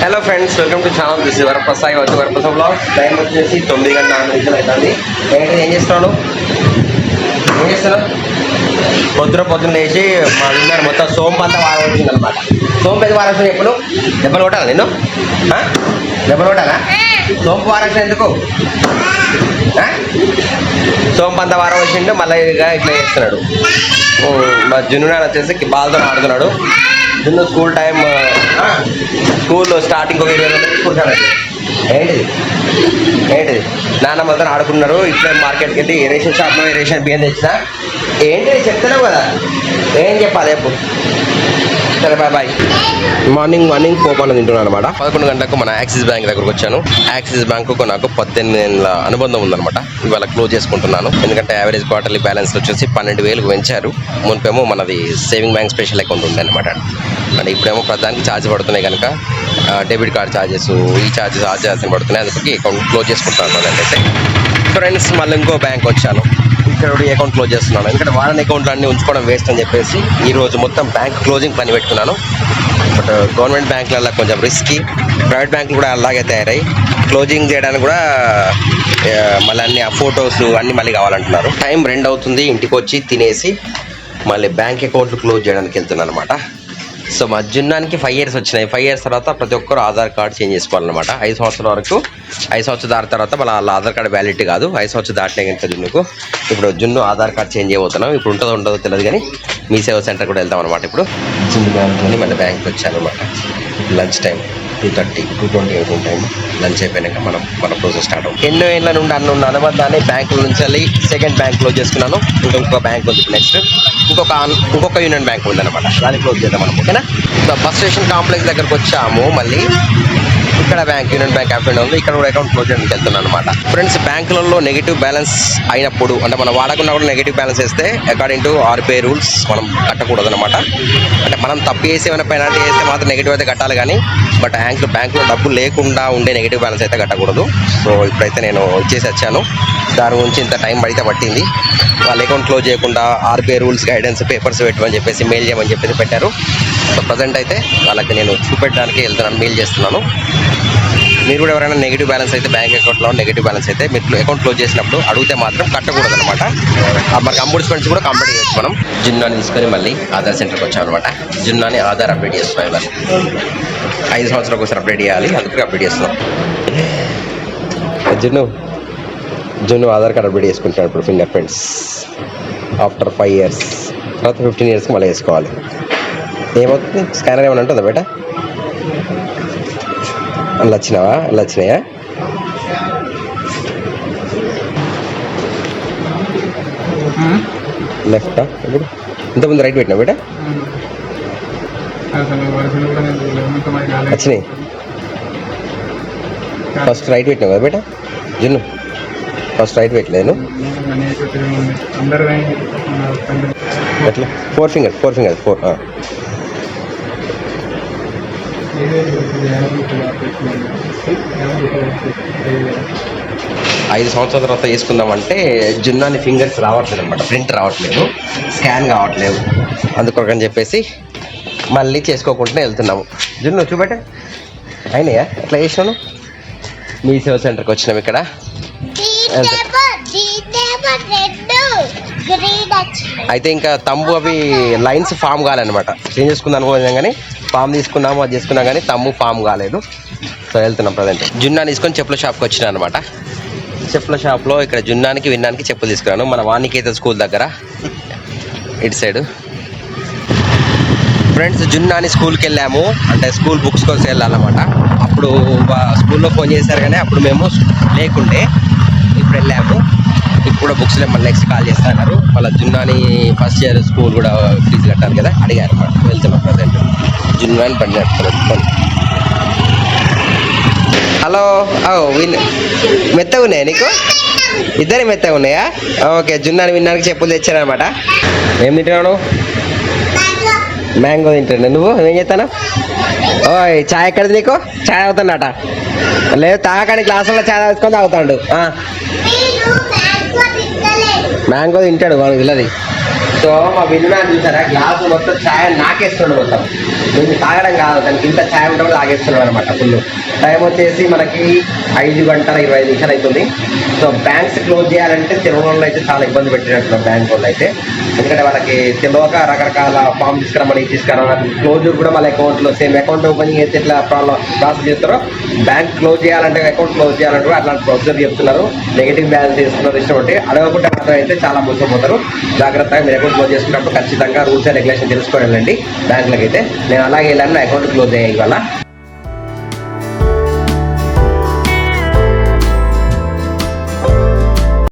Hello friends, welcome to channel. This is Varaprasad Varaprasad blogs. Time వచ్చేసి 9:04 అవుతుంది. ఏం చేస్తున్నాడు? పొద్దున లేచి మా విన్నారు మొత్తం సోంపు అంతా వాడవచ్చింది అనమాట. సోంపు ఎందుకు వాడాల్సిన ఎప్పుడు దెబ్బలు కొట్టాలా? నేను దెబ్బలు కొట్టాలా? సోంపు వాడాల్సిన ఎందుకు? సోంపు అంతా వాడవచ్చిండు. మళ్ళీ ఇట్లా చేస్తున్నాడు. మా జున్ను వచ్చేసి బాల్తో ఆడుతున్నాడు. జున్ను స్కూల్ టైం, స్కూల్ స్టార్టింగ్ ఒక 20 రోజులు తీసుకుంటానండి. ఏంటిది నాన్నమ్మతో ఆడుకున్నారు. ఇట్లా మార్కెట్కి వెళ్ళి రేషన్ షాప్లో రేషన్ బియ్యం తెచ్చినా. ఏంటిది చెప్తున్నావు కదా, ఏం చెప్పాలి ఎప్పుడు? సరే బాయ్. మార్నింగ్ పోపాను తింటున్నాను అనమాట. 11 గంటలకు మన యాక్సిస్ బ్యాంక్ దగ్గరకు వచ్చాను. యాక్సిస్ బ్యాంకు నాకు 18 ఏళ్ళ అనుబంధం ఉందనమాట. ఇవాళ క్లోజ్ చేసుకుంటున్నాను. ఎందుకంటే యావరేజ్ క్వార్టర్లీ బ్యాలెన్స్ వచ్చేసి 12,000 పెంచారు. మునిపేమో మనది సేవింగ్ బ్యాంక్ స్పెషల్ అకౌంట్ ఉంది అనమాట. అంటే ఇప్పుడేమో ప్రధానికి ఛార్జ్ పడుతున్నాయి కనుక డెబిట్ కార్డ్ ఛార్జెస్, ఈ ఛార్జెస్ పడుతున్నాయి. అందుకే అకౌంట్ క్లోజ్ చేసుకుంటున్నాను. అదైతే ఫ్రెండ్స్, మళ్ళీ ఇంకో బ్యాంక్ వచ్చాను. ఇక్కడ అకౌంట్ క్లోజ్ చేస్తున్నాను. ఎందుకంటే వాడని అకౌంట్లు అన్నీ ఉంచుకోవడం వేస్ట్ అని చెప్పేసి ఈరోజు మొత్తం బ్యాంక్ క్లోజింగ్ పని పెట్టుకున్నాను. బట్ గవర్నమెంట్ బ్యాంకులలో కొంచెం రిస్కీ, ప్రైవేట్ బ్యాంకులు కూడా అలాగే తయారై క్లోజింగ్ చేయడానికి కూడా మళ్ళీ అన్ని ఆ ఫొటోస్ అన్నీ మళ్ళీ కావాలంటున్నారు. టైం 2 అవుతుంది. ఇంటికి వచ్చి తినేసి మళ్ళీ బ్యాంక్ అకౌంట్లు క్లోజ్ చేయడానికి వెళ్తున్నాను అనమాట. సో మా జున్నానికి 5 years వచ్చినాయి. 5 years తర్వాత ప్రతి ఒక్కరు ఆధార్ కార్డు చేంజ్ చేసుకోవాలన్నమాట. 5 సంవత్సరాల వరకు, 5 సంవత్సరాలు దాటిన తర్వాత మళ్ళీ వాళ్ళ ఆధార్ కార్డు వ్యాలిడ్ కాదు. 5 సంవత్సరాలు దాటినా కనుక జున్నుకు ఇప్పుడు జున్ను ఆధార్ కార్డు చేంజ్ చేయబోతున్నాం. ఇప్పుడు ఉండదో తెలియదు కానీ మీ సేవ సెంటర్ కూడా వెళ్తాం అనమాట. ఇప్పుడు జున్ను బ్యాంక్ని మళ్ళీ బ్యాంక్కి వచ్చాను అనమాట. Lunch time 2:20 time. లంచ్ అయిపోయాక మన ప్రాసెస్ స్టార్ట్ అవుతుంది. ఎన్నో ఏళ్ళ నుండి ఉన్న అనుబంధాన్ని బ్యాంకుల నుంచి వెళ్ళి సెకండ్ బ్యాంక్ క్లోజ్ చేసుకున్నాను. ఇంకొక బ్యాంక్ ఉంది. నెక్స్ట్ ఇంకొక యూనియన్ బ్యాంక్ ఉందన్నమాట. దాన్ని క్లోజ్ చేద్దాం మనం. ఓకేనా? బస్ స్టేషన్ కాంప్లెక్స్ దగ్గరకు వచ్చాము. మళ్ళీ ఇక్కడ బ్యాంక్, యూనియన్ బ్యాంక్ అకౌంట్ ఉంది. ఇక్కడ కూడా అకౌంట్ క్లోజ్ చేయడానికి వెళ్తున్నాను అనమాట. ఫ్రెండ్స్, బ్యాంకులలో నెగిటివ్ బ్యాలెన్స్ అయినప్పుడు, అంటే మనం వాడకుండా కూడా నెగిటివ్ బ్యాలెన్స్ వేస్తే అకార్డింగ్ టు ఆర్బీఐ రూల్స్ మనం కట్టకూడదు అనమాట. అంటే మనం తప్పు చేసి ఏమైనా పెనాల్టీ వేస్తే మాత్రం నెగిటివ్ అయితే కట్టాలి కానీ, బట్ బ్యాంకులో డబ్బు లేకుండా ఉండే నెగిటివ్ బ్యాలెన్స్ అయితే కట్టకూడదు. సో ఇప్పుడైతే నేను ఇచ్చేసి వచ్చాను. దాని గురించి ఇంత టైం పట్టింది. వాళ్ళ అకౌంట్ క్లోజ్ చేయకుండా ఆర్బీఐ రూల్స్ గైడెన్స్ పేపర్స్ పెట్టమని చెప్పేసి, మెయిల్ చేయమని చెప్పేసి పెట్టారు. సో ప్రజెంట్ అయితే వాళ్ళకి నేను చూపెట్టడానికి వెళ్తున్నాను, మెయిల్ చేస్తున్నాను. మీరు కూడా ఎవరైనా నెగిటివ్ బ్యాలెన్స్ అయితే, బ్యాంక్ అకౌంట్లో నెగిటివ్ బ్యాలెన్స్ అయితే మీరు అకౌంట్ క్లోజ్ చేసినప్పుడు అడిగితే మాత్రం కట్టకూడదు అనమాట. మనకి అంబుడ్స్మెంట్స్ కూడా కంప్లీట్ చేయొచ్చు మనం. జున్నాని తీసుకొని మళ్ళీ ఆధార్ సెంటర్కి వచ్చాం అనమాట. జున్నాని ఆధార్ అప్డేట్ చేస్తున్నాం. ఇలా 5 సంవత్సరాలకు ఒకసారి అప్డేట్ చేయాలి, అందుకే అప్డేట్ చేస్తున్నాం. జున్ను ఆధార్ కార్డ్ అప్డేట్ చేసుకుంటాను ఇప్పుడు. ఫింగర్ ప్రింట్స్ ఆఫ్టర్ 5 years, తర్వాత 15 yearsకి మళ్ళీ వేసుకోవాలి. ఏమవుతుంది? స్కానర్ ఏమైనా ఉంటుందా బేట? అలా వచ్చినాయా? లెఫ్టా? ఇప్పుడు ఇంతకుముందు రైట్ పెట్టినా బేట? వచ్చినాయి. ఫస్ట్ రైట్ పెట్టినావు కదా బేట? జున్ను ఫస్ట్ రైట్ పెట్టలేను. ఎట్లా? 4 fingers 4. 5 సంవత్సరాల తర్వాత వేసుకుందామంటే జున్నాని ఫింగర్స్ రావట్లేదు అనమాట. ప్రింట్ రావట్లేదు, స్కాన్ కావట్లేదు. అందుకొరకని చెప్పేసి మళ్ళీ చేసుకోకుండానే వెళ్తున్నాము. జున్ను చూపెట్ట అయినాయా? ఎట్లా చేసినాను? మీ సేవ సెంటర్కి వచ్చినాము. ఇక్కడ అయితే ఇంకా తంబు అవి లైన్స్ ఫామ్ కాలేనమాట. చేంజ్ చేసుకుందాం అనుకోలేం కానీ ఫామ్ తీసుకున్నాము, అది చేసుకున్నాం కానీ తమ్ము ఫామ్ కాలేదు. సో వెళ్తున్నాం ప్రజెంట్. జున్నాని తీసుకొని చెప్పుల షాప్కి వచ్చినా అనమాట. చెప్పుల షాప్లో ఇక్కడ జున్నానికి విన్నానికి చెప్పులు తీసుకున్నాను. మన వాణికేత స్కూల్ దగ్గర ఇటు సైడు. ఫ్రెండ్స్, జున్నాని స్కూల్కి వెళ్ళాము. అంటే స్కూల్ బుక్స్ కోసం వెళ్ళాలన్నమాట. అప్పుడు స్కూల్లో ఫోన్ చేశారు కానీ అప్పుడు మేము లేకుండే. ఇప్పుడు వెళ్ళాము. ఇప్పుడు బుక్స్ మళ్ళీ నెక్స్ట్ కాల్ చేస్తున్నారు. వాళ్ళ జున్నాని ఫస్ట్ ఇయర్ స్కూల్ కూడా ఫీజు కట్టాలి కదా, అడిగారు అనమాట. వెళ్తున్నాం ప్రజెంట్. జున్నాని బండి నడుపుతున్నాం. హలో, మెత్తగా ఉన్నాయా నీకు? ఇద్దరి మెత్తగా ఉన్నాయా? ఓకే. జున్నాని విన్నానికి చెప్పులు తెచ్చారనమాట. ఏం తింటున్నావు? మ్యాంగో తింటున్నా. నువ్వు ఏం చేస్తాను? ఓయ్, చాయ్ ఎక్కడిది నీకు? చాయ్ అవుతాడట. లేదు, తాగకాని గ్లాసుల్లో చాయ్ తాగుకొని తాగుతాడు. మ్యాంగో తింటాడు వాడు. వీళ్ళది సో మా విన్నా చూసారా గ్లాసు మొత్తం ఛాయ్ నాకేస్తున్నాడు మొత్తం. మేము తాగడం కాదు, దానికి ఇంత ఛాయ్ ఉంటే కూడా తాగేస్తున్నాడు అనమాట ఫుల్. టైం వచ్చేసి మనకి 5:25 అవుతుంది. సో బ్యాంక్స్ క్లోజ్ చేయాలంటే తెలుగు వాళ్ళు అయితే చాలా ఇబ్బంది పెట్టినట్టున్నారు బ్యాంక్ వాళ్ళు అయితే. ఎందుకంటే వాళ్ళకి తెలియక రకరకాల ఫామ్ తీసుకురావాలి క్లోజ్ కూడా మళ్ళీ అకౌంట్లో సేమ్ అకౌంట్ ఓపెన్ చేస్తే ఎట్లా ప్రాసెస్ చేస్తారో బ్యాంక్ క్లోజ్ చేయాలంటే అకౌంట్ క్లోజ్ చేయాలంటే కూడా అట్లాంటి ప్రొసీజర్ చెప్తున్నారు. నెగిటివ్ బ్యాలెన్స్ చేస్తున్నారు ఇష్టం ఒకటి. అడగకుండా మాత్రం అయితే చాలా మోసపోతారు. జాగ్రత్తగా మీరు అకౌంట్ క్లోజ్ చేసుకున్నప్పుడు ఖచ్చితంగా రూల్స్ అండ్ రెగ్యులేషన్ తెలుసుకోవాలండి బ్యాంకులకి అయితే. నేను అలాగే వెళ్ళాను, నా అకౌంట్ క్లోజ్ అయ్యాయి ఇవాళ.